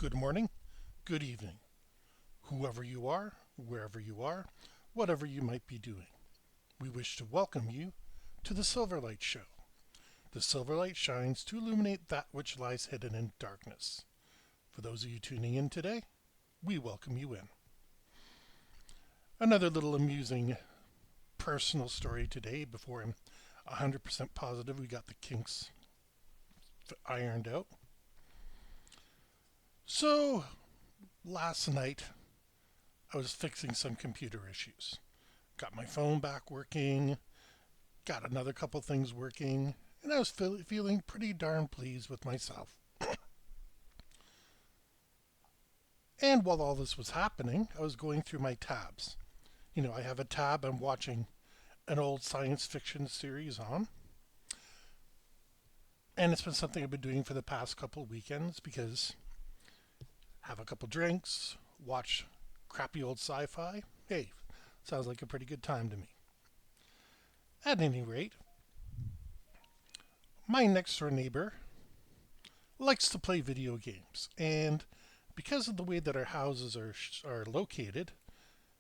Good morning, good evening, whoever you are, wherever you are, whatever you might be doing. We wish to welcome you to the Silverlight Show. The Silverlight shines to illuminate that which lies hidden in darkness. For those of you tuning in today, we welcome you in. Another little amusing personal story today before I'm 100% positive we got the kinks ironed out. So, last night I was fixing some computer issues. Got my phone back working, got another couple things working, and I was feeling pretty darn pleased with myself. And while all this was happening, I was going through my tabs. I have a tab I'm watching an old science fiction series on. And it's been something I've been doing for the past couple of weekends because have a couple drinks, watch crappy old sci-fi. Hey, sounds like a pretty good time to me. At any rate, my next door neighbor likes to play video games, and because of the way that our houses are located,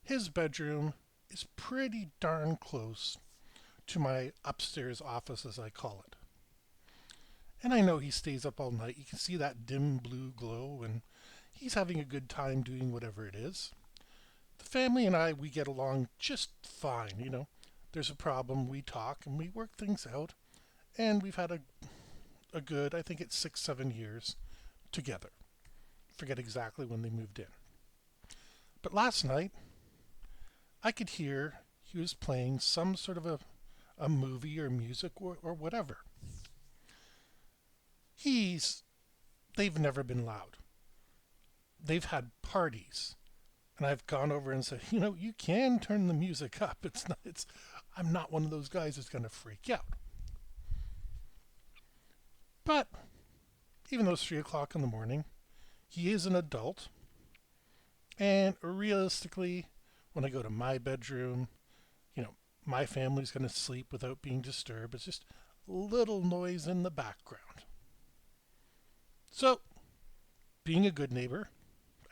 his bedroom is pretty darn close to my upstairs office, as I call it. And I know he stays up all night. You can see that dim blue glow, and he's having a good time doing whatever it is. The family and we get along just fine. There's a problem, we talk, and we work things out. And we've had a good, I think it's 6-7 years together. Forget exactly when they moved in. But last night, I could hear he was playing some sort of a movie or music or whatever. They've never been loud. They've had parties. And I've gone over and said, you can turn the music up. I'm not one of those guys that's going to freak out. But even though it's 3 o'clock in the morning, he is an adult. And realistically, when I go to my bedroom, my family's going to sleep without being disturbed. It's just a little noise in the background. So, being a good neighbor,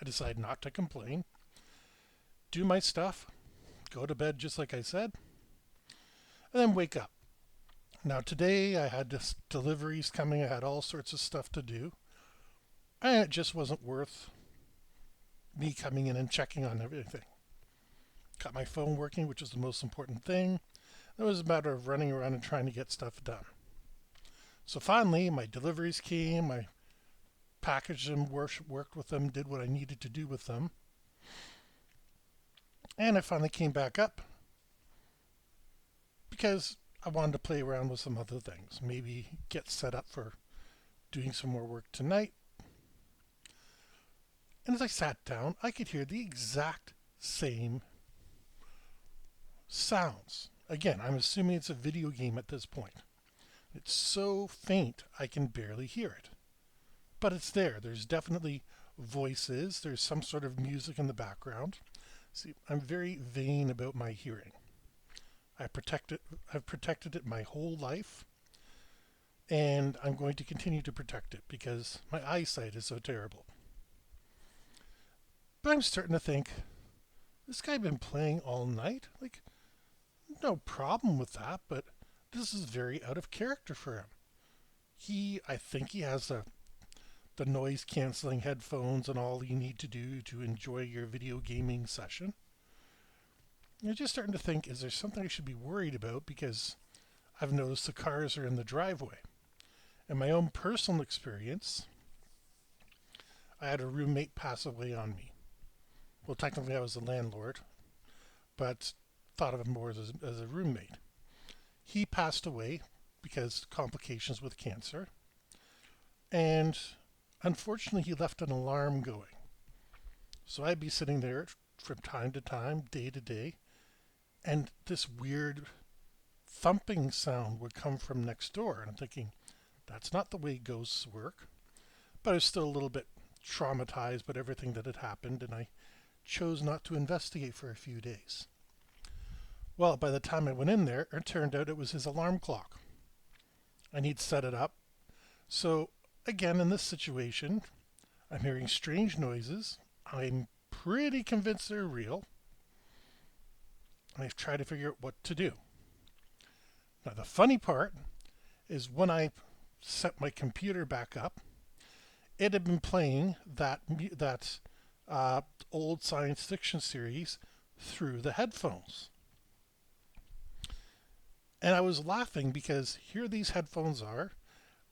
I decide not to complain, do my stuff, go to bed just like I said, and then wake up. Now today I had deliveries coming, I had all sorts of stuff to do, and it just wasn't worth me coming in and checking on everything. Got my phone working, which is the most important thing. It was a matter of running around and trying to get stuff done. So finally, my deliveries came, I packaged them, worked with them, did what I needed to do with them. And I finally came back up because I wanted to play around with some other things. Maybe get set up for doing some more work tonight. And as I sat down, I could hear the exact same sounds. Again, I'm assuming it's a video game at this point. It's so faint I can barely hear it. But it's there. There's definitely voices. There's some sort of music in the background. See, I'm very vain about my hearing. I've protected it my whole life, and I'm going to continue to protect it because my eyesight is so terrible. But I'm starting to think, this guy been playing all night? No problem with that, but this is very out of character for him. I think he has the noise canceling headphones and all you need to do to enjoy your video gaming session. I'm just starting to think, is there something I should be worried about because I've noticed the cars are in the driveway. In my own personal experience, I had a roommate pass away on me. Well, technically I was the landlord, but thought of him more as a roommate. He passed away because complications with cancer, and unfortunately he left an alarm going. So I'd be sitting there from time to time, day to day, and this weird thumping sound would come from next door. And I'm thinking, that's not the way ghosts work. But I was still a little bit traumatized by everything that had happened, and I chose not to investigate for a few days. Well, by the time I went in there, it turned out it was his alarm clock. And he'd set it up. So, again, in this situation, I'm hearing strange noises. I'm pretty convinced they're real. I've tried to figure out what to do. Now, the funny part is when I set my computer back up, it had been playing that old science fiction series through the headphones. And I was laughing because here these headphones are,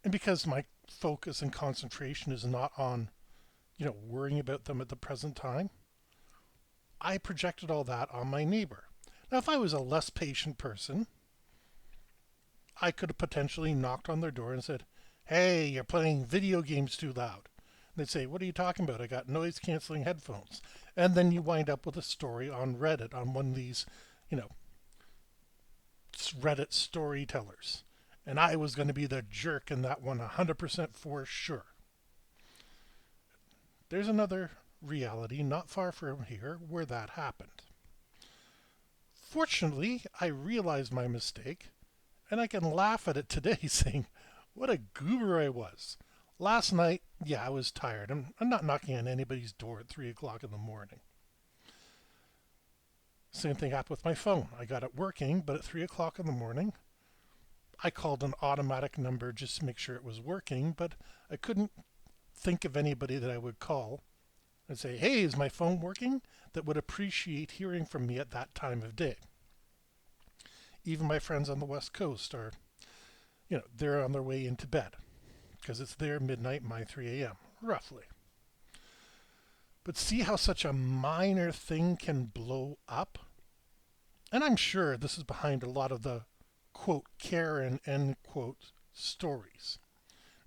and because my focus and concentration is not on, worrying about them at the present time, I projected all that on my neighbor. Now, if I was a less patient person, I could have potentially knocked on their door and said, "Hey, you're playing video games too loud." And they'd say, "What are you talking about? I got noise canceling headphones." And then you wind up with a story on Reddit, on one of these, you know, Reddit storytellers. And I was going to be the jerk in that one 100% for sure. There's another reality not far from here where that happened. Fortunately, I realized my mistake, and I can laugh at it today saying, what a goober I was. Last night, yeah, I was tired. I'm not knocking on anybody's door at 3 o'clock in the morning. Same thing happened with my phone. I got it working, but at 3 o'clock in the morning, I called an automatic number just to make sure it was working, but I couldn't think of anybody that I would call and say, "Hey, is my phone working?" that would appreciate hearing from me at that time of day. Even my friends on the West Coast are, they're on their way into bed because it's their midnight, my 3 a.m., roughly. But see how such a minor thing can blow up? And I'm sure this is behind a lot of the quote Karen end quote stories.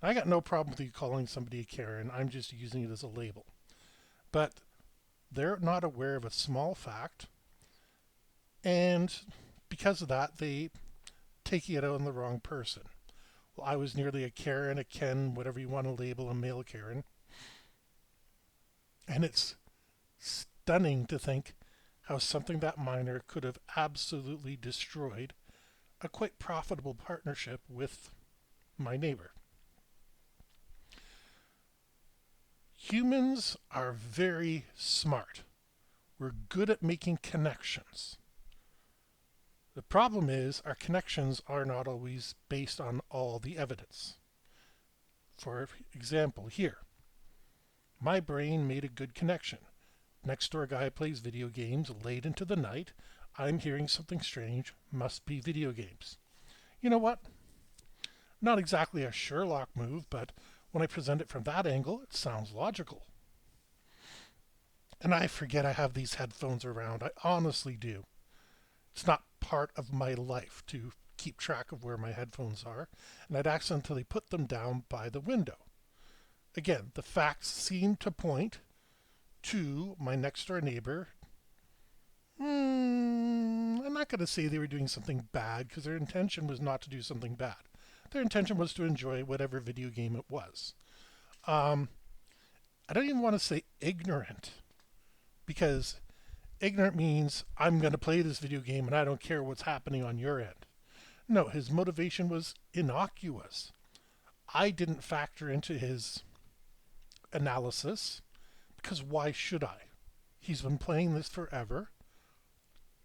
I got no problem with you calling somebody a Karen. I'm just using it as a label. But they're not aware of a small fact, and because of that, they take it out on the wrong person. Well, I was nearly a Karen, a Ken, whatever you want to label a male Karen. And it's stunning to think how something that minor could have absolutely destroyed a quite profitable partnership with my neighbor. Humans are very smart. We're good at making connections. The problem is our connections are not always based on all the evidence. For example, here, my brain made a good connection. Next door guy plays video games late into the night. I'm hearing something strange. Must be video games. You know what? Not exactly a Sherlock move, but when I present it from that angle, it sounds logical. And I forget I have these headphones around. I honestly do. It's not part of my life to keep track of where my headphones are, and I'd accidentally put them down by the window. Again, the facts seem to point to my next door neighbor. I'm not going to say they were doing something bad because their intention was not to do something bad. Their intention was to enjoy whatever video game it was. I don't even want to say ignorant because ignorant means I'm going to play this video game and I don't care what's happening on your end. No, his motivation was innocuous. I didn't factor into his analysis because why should I? He's been playing this forever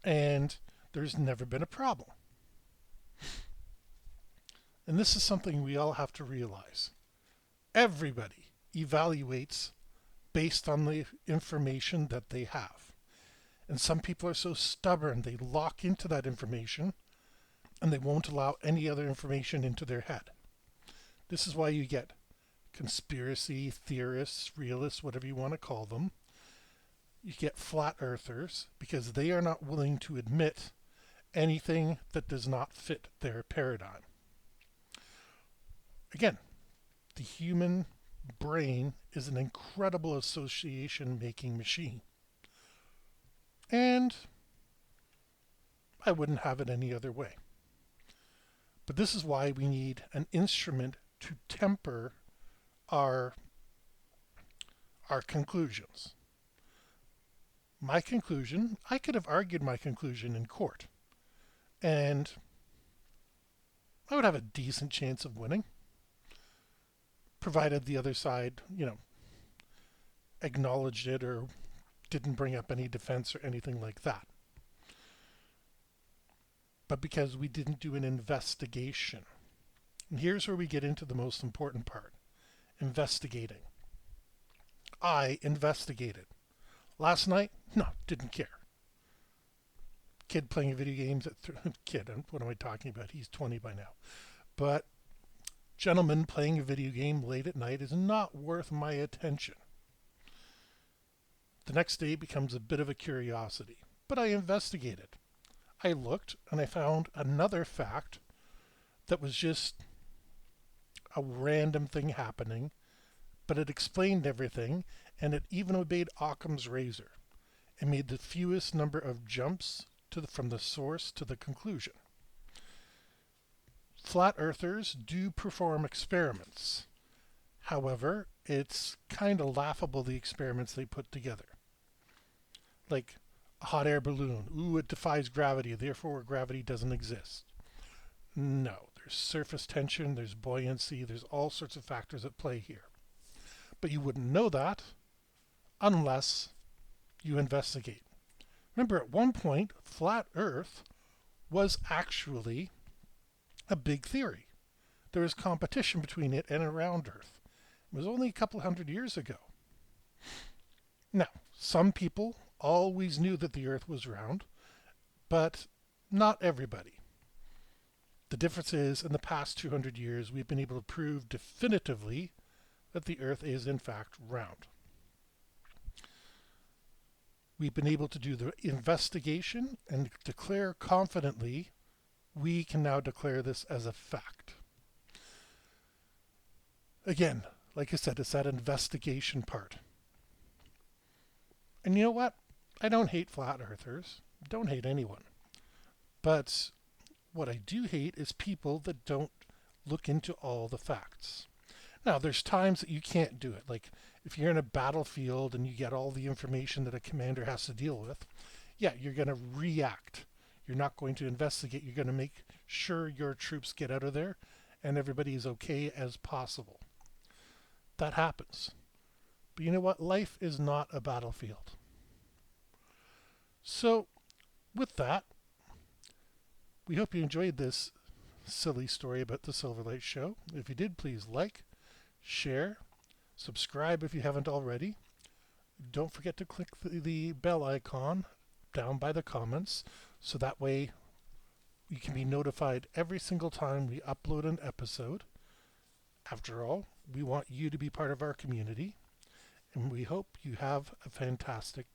and there's never been a problem. And this is something we all have to realize. Everybody evaluates based on the information that they have. And some people are so stubborn, they lock into that information and they won't allow any other information into their head. This is why you get conspiracy theorists, realists, whatever you want to call them. You get flat earthers because they are not willing to admit anything that does not fit their paradigm. Again, the human brain is an incredible association-making machine. And I wouldn't have it any other way. But this is why we need an instrument to temper our conclusions. My conclusion, I could have argued my conclusion in court. And I would have a decent chance of winning. Provided the other side, acknowledged it or didn't bring up any defense or anything like that. But because we didn't do an investigation. And here's where we get into the most important part: investigating. I investigated. Last night, no, didn't care. Kid playing video games kid, what am I talking about? He's 20 by now. But gentleman playing a video game late at night is not worth my attention. The next day becomes a bit of a curiosity, but I investigated. I looked and I found another fact that was just a random thing happening, but it explained everything, and it even obeyed Occam's razor. It made the fewest number of jumps from the source to the conclusion. Flat earthers do perform experiments. However, it's kind of laughable, the experiments they put together. Like a hot air balloon. Ooh, it defies gravity, therefore gravity doesn't exist. No, there's surface tension, there's buoyancy, there's all sorts of factors at play here. But you wouldn't know that unless you investigate. Remember, at one point, flat Earth was actually a big theory. There was competition between it and around Earth. It was only a couple hundred years ago. Now, some people always knew that the Earth was round, but not everybody. The difference is, in the past 200 years, we've been able to prove definitively that the Earth is in fact round. We've been able to do the investigation and declare confidently we can now declare this as a fact. Again, like I said, it's that investigation part. And you know what? I don't hate flat earthers. Don't hate anyone. But what I do hate is people that don't look into all the facts. Now, there's times that you can't do it. Like if you're in a battlefield and you get all the information that a commander has to deal with, yeah, you're going to react. You're not going to investigate. You're going to make sure your troops get out of there and everybody is okay as possible. That happens. But you know what? Life is not a battlefield. So, with that, we hope you enjoyed this silly story about the Silverlight Show. If you did, please like, share, subscribe if you haven't already. Don't forget to click the bell icon down by the comments, so that way you can be notified every single time we upload an episode. After all, we want you to be part of our community, and we hope you have a fantastic